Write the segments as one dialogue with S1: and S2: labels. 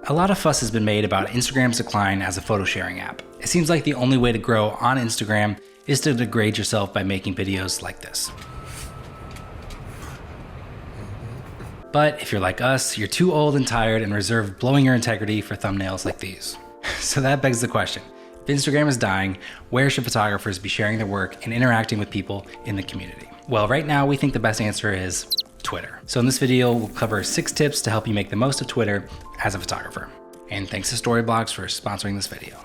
S1: A lot of fuss has been made about Instagram's decline as a photo sharing app. It seems like the only way to grow on Instagram is to degrade yourself by making videos like this. But if you're like us, you're too old and tired and reserve blowing your integrity for thumbnails like these. So that begs the question, if Instagram is dying, where should photographers be sharing their work and interacting with people in the community? Well, right now we think the best answer is Twitter. So in this video, we'll cover 6 tips to help you make the most of Twitter as a photographer. And thanks to Storyblocks for sponsoring this video.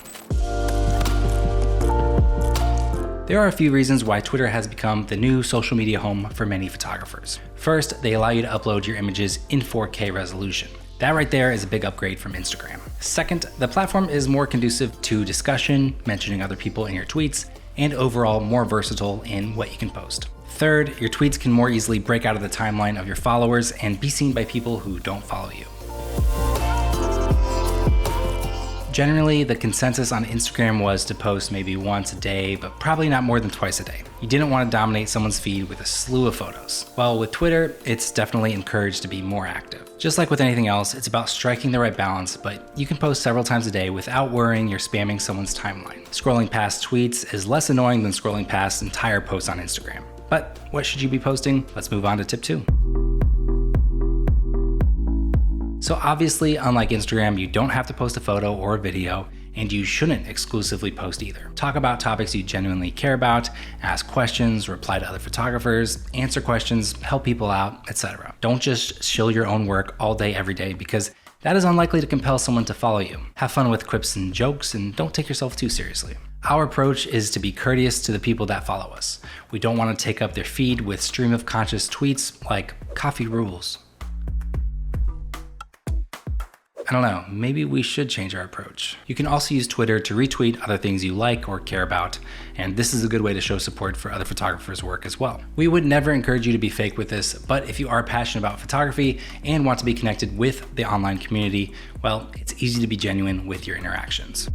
S1: There are a few reasons why Twitter has become the new social media home for many photographers. First, they allow you to upload your images in 4K resolution. That right there is a big upgrade from Instagram. Second, the platform is more conducive to discussion, mentioning other people in your tweets, and overall more versatile in what you can post. Third, your tweets can more easily break out of the timeline of your followers and be seen by people who don't follow you. Generally, the consensus on Instagram was to post maybe once a day, but probably not more than twice a day. You didn't want to dominate someone's feed with a slew of photos. While with Twitter, it's definitely encouraged to be more active. Just like with anything else, it's about striking the right balance, but you can post several times a day without worrying you're spamming someone's timeline. Scrolling past tweets is less annoying than scrolling past entire posts on Instagram. But what should you be posting? Let's move on to tip 2. So obviously, unlike Instagram, you don't have to post a photo or a video, and you shouldn't exclusively post either. Talk about topics you genuinely care about, ask questions, reply to other photographers, answer questions, help people out, etc. Don't just shill your own work all day, every day, because that is unlikely to compel someone to follow you. Have fun with quips and jokes, and don't take yourself too seriously. Our approach is to be courteous to the people that follow us. We don't want to take up their feed with stream of conscious tweets like coffee rules. I don't know, maybe we should change our approach. You can also use Twitter to retweet other things you like or care about, and this is a good way to show support for other photographers' work as well. We would never encourage you to be fake with this, but if you are passionate about photography and want to be connected with the online community, well, it's easy to be genuine with your interactions.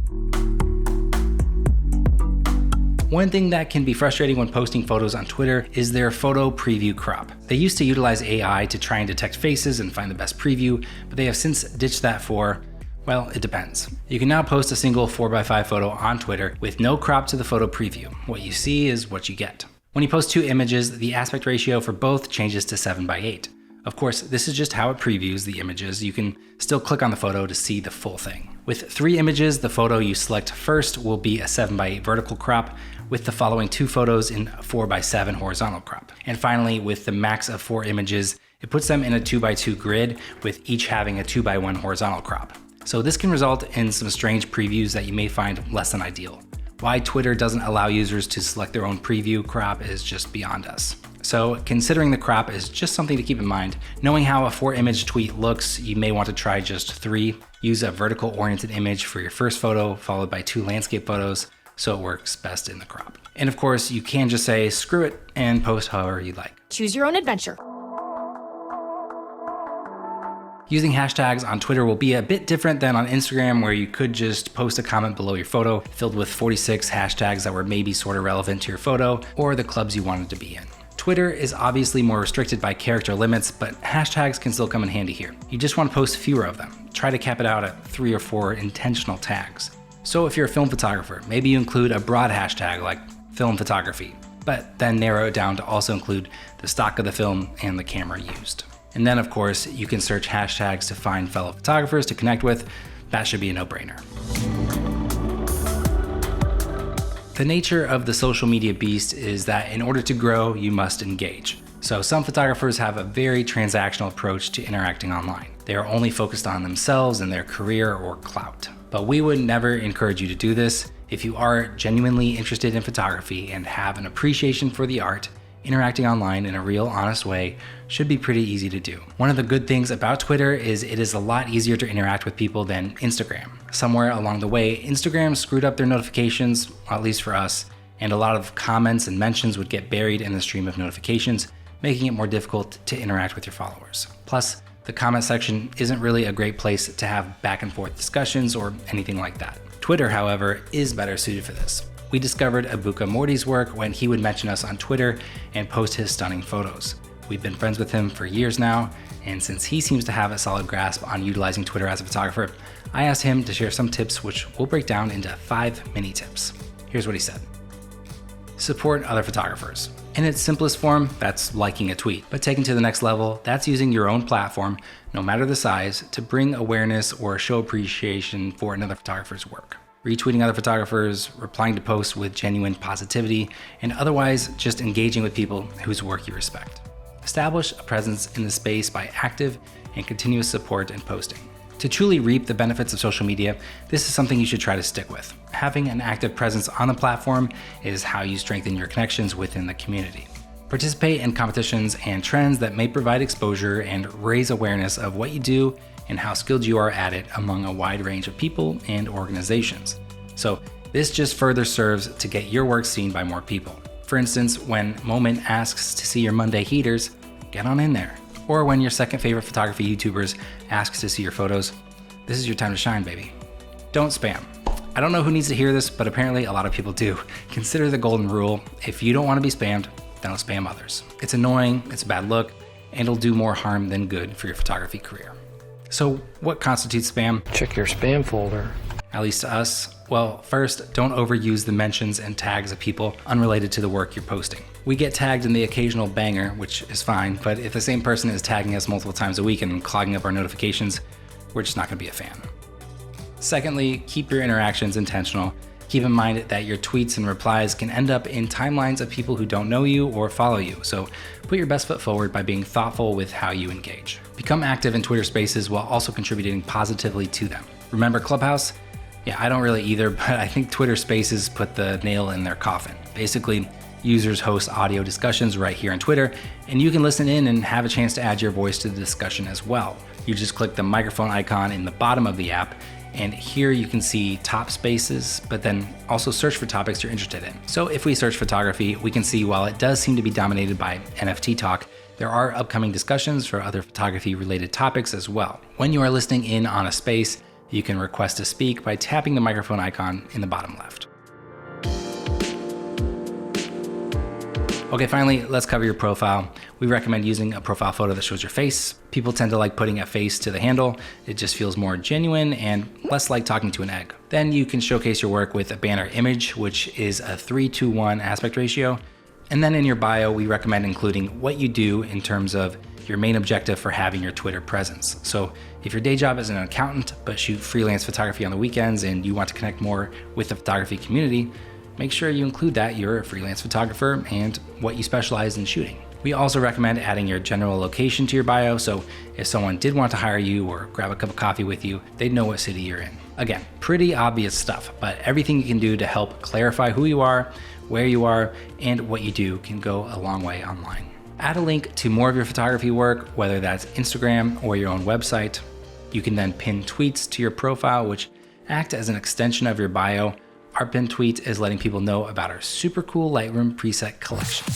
S1: One thing that can be frustrating when posting photos on Twitter is their photo preview crop. They used to utilize AI to try and detect faces and find the best preview, but they have since ditched that for, well, it depends. You can now post a single 4x5 photo on Twitter with no crop to the photo preview. What you see is what you get. When you post 2 images, the aspect ratio for both changes to 7:8. Of course, this is just how it previews the images. You can still click on the photo to see the full thing. With 3 images, the photo you select first will be a 7:8 vertical crop, with the following 2 photos in 4:7 horizontal crop. And finally, with the max of 4 images, it puts them in a 2x2 grid, with each having a 2x1 horizontal crop. So this can result in some strange previews that you may find less than ideal. Why Twitter doesn't allow users to select their own preview crop is just beyond us. So considering the crop is just something to keep in mind. Knowing how a 4-image tweet looks, you may want to try just 3. Use a vertical oriented image for your first photo, followed by 2 landscape photos, so it works best in the crop. And of course, you can just say, screw it, and post however you like.
S2: Choose your own adventure.
S1: Using hashtags on Twitter will be a bit different than on Instagram, where you could just post a comment below your photo filled with 46 hashtags that were maybe sort of relevant to your photo or the clubs you wanted to be in. Twitter is obviously more restricted by character limits, but hashtags can still come in handy here. You just want to post fewer of them. Try to cap it out at 3 or 4 intentional tags. So if you're a film photographer, maybe you include a broad hashtag like film photography, but then narrow it down to also include the stock of the film and the camera used. And then of course, you can search hashtags to find fellow photographers to connect with. That should be a no-brainer. The nature of the social media beast is that in order to grow, you must engage. So some photographers have a very transactional approach to interacting online. They are only focused on themselves and their career or clout. But we would never encourage you to do this. If you are genuinely interested in photography and have an appreciation for the art, interacting online in a real, honest way should be pretty easy to do. One of the good things about Twitter is it is a lot easier to interact with people than Instagram. Somewhere along the way, Instagram screwed up their notifications, at least for us, and a lot of comments and mentions would get buried in the stream of notifications, making it more difficult to interact with your followers. Plus, the comment section isn't really a great place to have back and forth discussions or anything like that. Twitter, however, is better suited for this. We discovered Abuka Morty's work when he would mention us on Twitter and post his stunning photos. We've been friends with him for years now, and since he seems to have a solid grasp on utilizing Twitter as a photographer, I asked him to share some tips which we'll break down into 5 mini tips. Here's what he said. Support other photographers. In its simplest form, that's liking a tweet, but taken to the next level, that's using your own platform, no matter the size, to bring awareness or show appreciation for another photographer's work. Retweeting other photographers, replying to posts with genuine positivity, and otherwise just engaging with people whose work you respect. Establish a presence in the space by active and continuous support and posting. To truly reap the benefits of social media, this is something you should try to stick with. Having an active presence on the platform is how you strengthen your connections within the community. Participate in competitions and trends that may provide exposure and raise awareness of what you do and how skilled you are at it among a wide range of people and organizations. So this just further serves to get your work seen by more people. For instance, when Moment asks to see your Monday heaters, get on in there. Or when your second favorite photography YouTubers asks to see your photos, this is your time to shine, baby. Don't spam. I don't know who needs to hear this, but apparently a lot of people do. Consider the golden rule. If you don't want to be spammed, then don't spam others. It's annoying, it's a bad look, and it'll do more harm than good for your photography career. So what constitutes spam?
S2: Check your spam folder.
S1: At least to us. Well, first, don't overuse the mentions and tags of people unrelated to the work you're posting. We get tagged in the occasional banger, which is fine, but if the same person is tagging us multiple times a week and clogging up our notifications, we're just not gonna be a fan. Secondly, keep your interactions intentional. Keep in mind that your tweets and replies can end up in timelines of people who don't know you or follow you, so put your best foot forward by being thoughtful with how you engage. Become active in Twitter Spaces while also contributing positively to them. Remember Clubhouse? Yeah, I don't really either, but I think Twitter Spaces put the nail in their coffin. Basically, users host audio discussions right here on Twitter, and you can listen in and have a chance to add your voice to the discussion as well. You just click the microphone icon in the bottom of the app, and here you can see top spaces, but then also search for topics you're interested in. So if we search photography, we can see while it does seem to be dominated by NFT talk, there are upcoming discussions for other photography related topics as well. When you are listening in on a space, you can request to speak by tapping the microphone icon in the bottom left. Okay, finally, let's cover your profile. We recommend using a profile photo that shows your face. People tend to like putting a face to the handle. It just feels more genuine and less like talking to an egg. Then you can showcase your work with a banner image, which is a 3:1 aspect ratio. And then in your bio, we recommend including what you do in terms of your main objective for having your Twitter presence. So if your day job is an accountant, but shoot freelance photography on the weekends and you want to connect more with the photography community, make sure you include that you're a freelance photographer and what you specialize in shooting. We also recommend adding your general location to your bio, so if someone did want to hire you or grab a cup of coffee with you, they'd know what city you're in. Again, pretty obvious stuff, but everything you can do to help clarify who you are, where you are, and what you do can go a long way online. Add a link to more of your photography work, whether that's Instagram or your own website. You can then pin tweets to your profile, which act as an extension of your bio. Our pinned tweet is letting people know about our super cool Lightroom preset collection.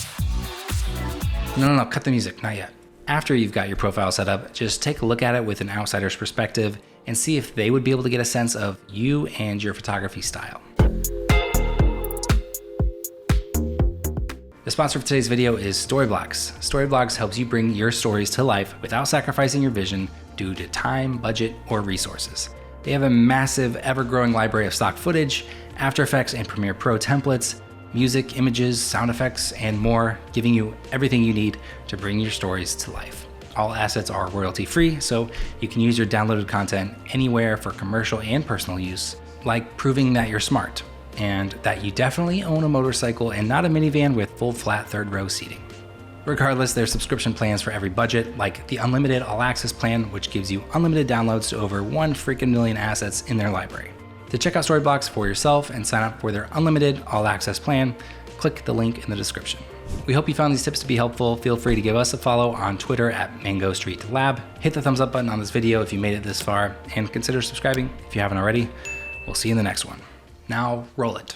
S1: No, cut the music, not yet. After you've got your profile set up, just take a look at it with an outsider's perspective and see if they would be able to get a sense of you and your photography style. The sponsor for today's video is Storyblocks. Storyblocks helps you bring your stories to life without sacrificing your vision due to time, budget, or resources. They have a massive, ever-growing library of stock footage, After Effects and Premiere Pro templates, music, images, sound effects, and more, giving you everything you need to bring your stories to life. All assets are royalty-free, so you can use your downloaded content anywhere for commercial and personal use, like proving that you're smart, and that you definitely own a motorcycle and not a minivan with full flat third row seating. Regardless, there's subscription plans for every budget, like the unlimited all access plan, which gives you unlimited downloads to over 1 freaking million assets in their library. To check out Storyblocks for yourself and sign up for their unlimited all access plan, click the link in the description. We hope you found these tips to be helpful. Feel free to give us a follow on Twitter at Mango Street Lab. Hit the thumbs up button on this video if you made it this far, and consider subscribing if you haven't already. We'll see you in the next one. Now roll it.